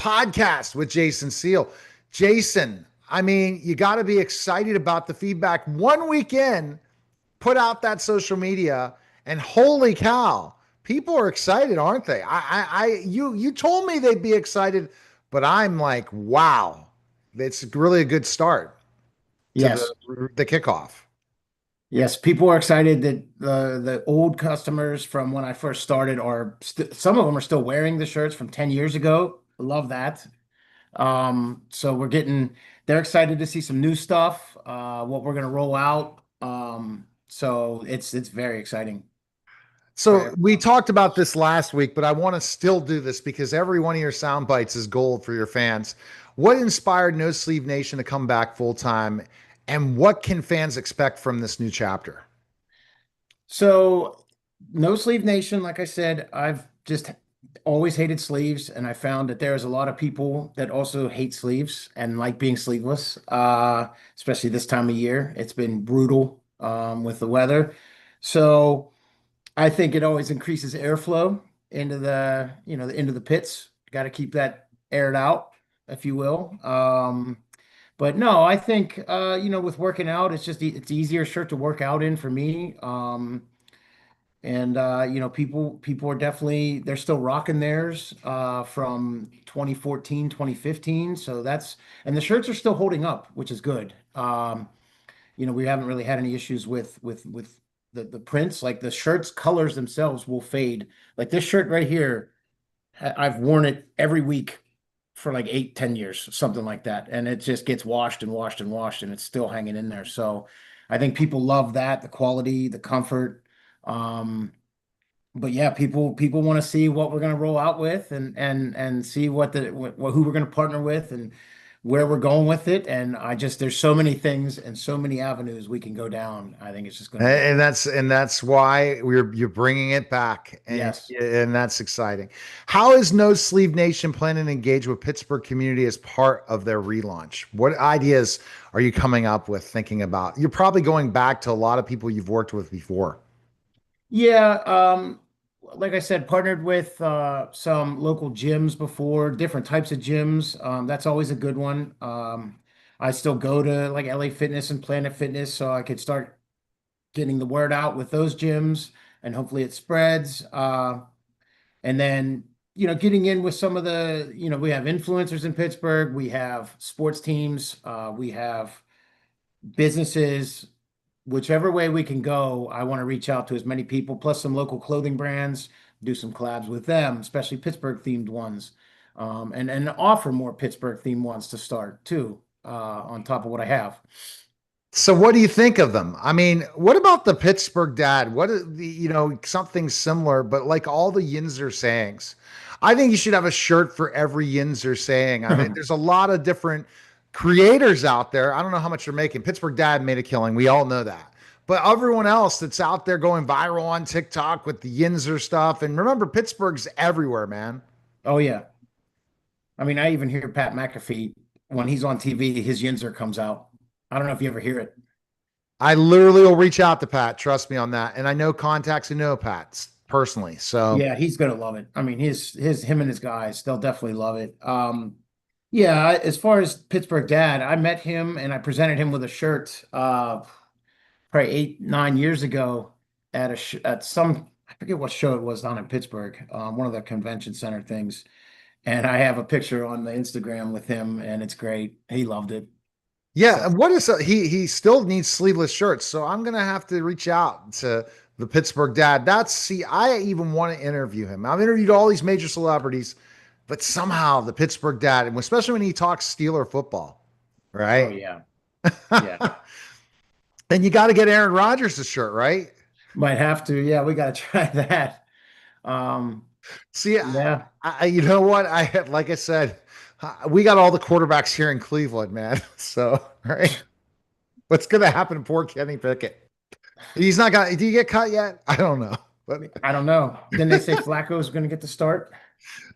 podcast with Jason Seal. Jason, I mean, you got to be excited about the feedback. 1 week in, put out that social media, and holy cow, people are excited, aren't they? You told me they'd be excited, but I'm like, wow, it's really a good start to Yes. the kickoff. Yes. People are excited that the old customers from when I first started are some of them are still wearing the shirts from 10 years ago. Love that. So they're excited to see some new stuff, what we're gonna roll out. So it's very exciting for So we everyone. talked about this last week, but I want to still do this because every one of your sound bites is gold for your fans. What inspired No Sleeve Nation to come back full time, and what can fans expect from this new chapter? So no sleeve nation, like I said, I've just always hated sleeves, and I found that there's a lot of people that also hate sleeves and like being sleeveless, especially this time of year. It's been brutal with the weather. So I think it always increases airflow into into the pits. Got to keep that aired out, if you will. But no, I think with working out, it's easier shirt to work out in for me. And people are definitely they're still rocking theirs from 2014, 2015. So and the shirts are still holding up, which is good. We haven't really had any issues with the prints. Like the shirts colors themselves will fade. Like this shirt right here, I've worn it every week for like 8, 10 years, something like that. And it just gets washed and washed and washed, and it's still hanging in there. So I think people love that, the quality, the comfort. Um, but yeah, people want to see what we're going to roll out with, and see who we're going to partner with and where we're going with it. And there's so many things and so many avenues we can go down. I think it's just going to be great. And that's why you're bringing it back, Yes. and that's exciting. How is No Sleeve Nation planning to engage with Pittsburgh community as part of their relaunch? What ideas are you coming up with, thinking about? You're probably going back to a lot of people you've worked with before. Yeah, like I said, partnered with some local gyms before, different types of gyms. That's always a good one. I still go to like LA Fitness and Planet Fitness, so I could start getting the word out with those gyms, and hopefully it spreads. And then, getting in with some of we have influencers in Pittsburgh, we have sports teams, we have businesses, whichever way we can go. I want to reach out to as many people, plus some local clothing brands, do some collabs with them, especially Pittsburgh themed ones, and offer more Pittsburgh themed ones to start too, on top of what I have. So what do you think of them? I mean, what about the Pittsburgh dad? What is something similar, but like all the Yinzer sayings. I think you should have a shirt for every Yinzer saying. I mean, there's a lot of different creators out there. I don't know how much they're making. Pittsburgh dad made a killing. We all know that. But everyone else that's out there going viral on TikTok with the Yinzer stuff. And remember, Pittsburgh's everywhere, man. Oh yeah. I mean, I even hear Pat McAfee when he's on TV, his Yinzer comes out. I don't know if you ever hear it. I literally will reach out to Pat. Trust me on that. And I know contacts who know Pat personally. So Yeah, he's gonna love it. I mean, him and his guys, they'll definitely love it. Yeah, as far as Pittsburgh Dad, I met him and I presented him with a shirt probably 8, 9 years ago at some, I forget what show it was down in Pittsburgh, one of the convention center things. And I have a picture on the Instagram with him, and it's great. He loved it. yeah, So and what is he still needs sleeveless shirts, so I'm gonna have to reach out to the Pittsburgh dad. I even want to interview him. I've interviewed all these major celebrities, but somehow the Pittsburgh dad, and especially when he talks Steeler football, oh right? yeah, yeah. And you got to get Aaron Rodgers a shirt, right? Might have to. Yeah, we gotta try that. Um, See, yeah. you know what? Like I said, we got all the quarterbacks here in Cleveland, man. So, right, what's gonna happen to poor Kenny Pickett? He's not got. Did he get cut yet? I don't know, but I don't know. Then they say Flacco's going to get the start.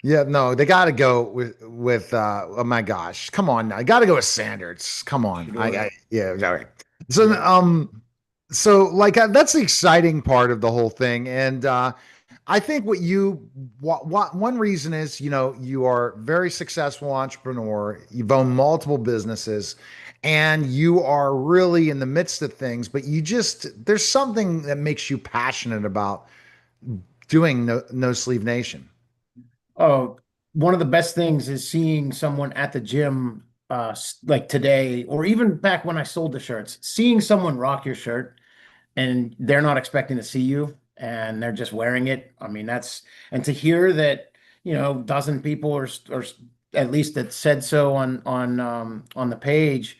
yeah, no, they got to go with. Oh my gosh, come on now, you got to go with Sanders. Come on, Sure. yeah, all right. So Yeah. so like that's the exciting part of the whole thing, and I think one reason is, you are a very successful entrepreneur. You've owned multiple businesses and you are really in the midst of things, but there's something that makes you passionate about doing No Sleeve Nation. Oh, one of the best things is seeing someone at the gym, like today, or even back when I sold the shirts, seeing someone rock your shirt and they're not expecting to see you and they're just wearing it. I mean, and to hear that, dozen people or at least that said so on the page,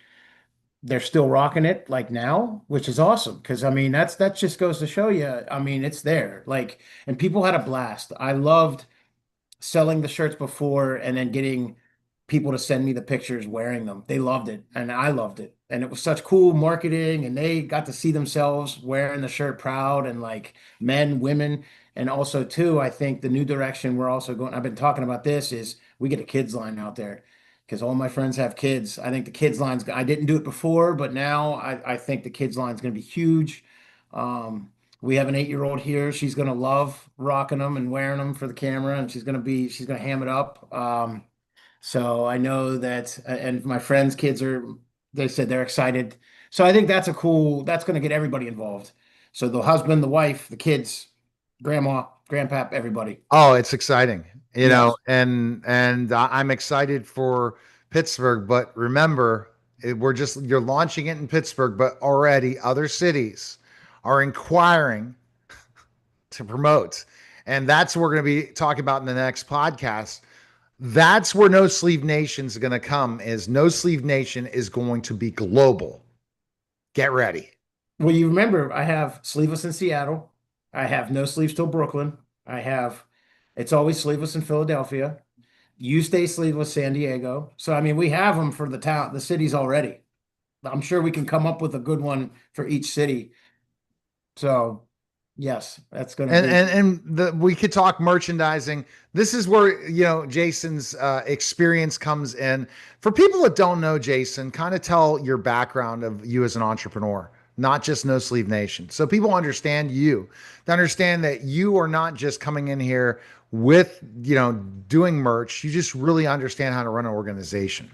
they're still rocking it like now, which is awesome. Because I mean, that just goes to show you. I mean, it's there. Like, and people had a blast. I loved selling the shirts before and then getting people to send me the pictures wearing them. They loved it and I loved it. And it was such cool marketing and they got to see themselves wearing the shirt proud and like men, women. And also too, I think the new direction we're also going, I've been talking about this is we get a kids line out there because all my friends have kids. I think the kids line's, I didn't do it before, but now I think the kids line's going to be huge. Um, we have an 8-year-old here. She's gonna love rocking them and wearing them for the camera, and she's gonna ham it up. So I know that, and my friends' kids they said they're excited. So I think that's gonna get everybody involved. So the husband, the wife, the kids, grandma, grandpap, everybody. Oh, it's exciting, Yes. and I'm excited for Pittsburgh, but remember, you're launching it in Pittsburgh, but already other cities are inquiring to promote. And that's what we're going to be talking about in the next podcast. That's where No Sleeve Nation is going to come is No Sleeve Nation is going to be global. Get ready. Well, you remember I have sleeveless in Seattle. I have no sleeves till Brooklyn. I have it's always sleeveless in Philadelphia. You stay sleeveless San Diego. So I mean, we have them for the cities already. I'm sure we can come up with a good one for each city. So yes, that's going to And be. we could talk merchandising. This is where Jason's experience comes in. For people that don't know Jason, kind of tell your background of you as an entrepreneur, not just No Sleeve Nation, so people understand you, to understand that you are not just coming in here with doing merch. You just really understand how to run an organization.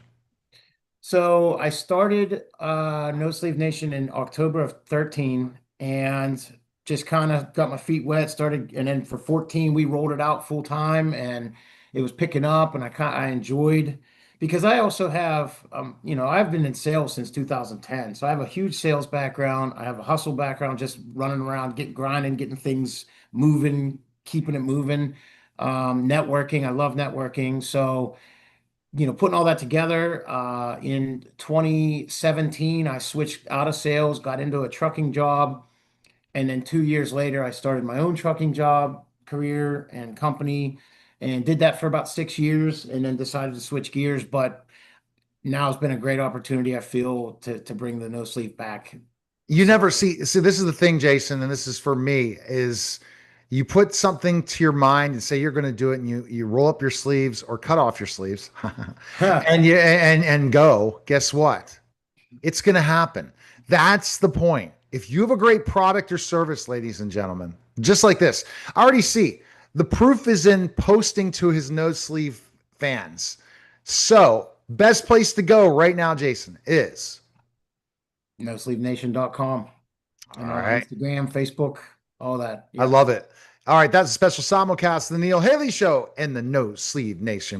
So I started No Sleeve Nation in October of 13 and just kind of got my feet wet, started and then for 14 we rolled it out full time and it was picking up and I enjoyed because I also have I've been in sales since 2010. So I have a huge sales background. I have a hustle background just running around, getting grinding, getting things moving, keeping it moving. Networking, I love networking. So putting all that together, in 2017, I switched out of sales, got into a trucking job, and then 2 years later, I started my own trucking job, career, and company, and did that for about 6 years, and then decided to switch gears. But now it's been a great opportunity, I feel, to bring the no sleep back. You So, never see this is the thing, Jason, and this is for me, is you put something to your mind and say you're going to do it, and you roll up your sleeves or cut off your sleeves and go. Guess what? It's going to happen. That's the point. If you have a great product or service, ladies and gentlemen, just like this, I already see the proof is in posting to his no sleeve fans. So best place to go right now, Jason, is nosleepnation.com all and right. Instagram, Facebook, all that. I Yep. love it. All right, that's a special simulcast of the Neil Haley Show and the No Sleeve Nation.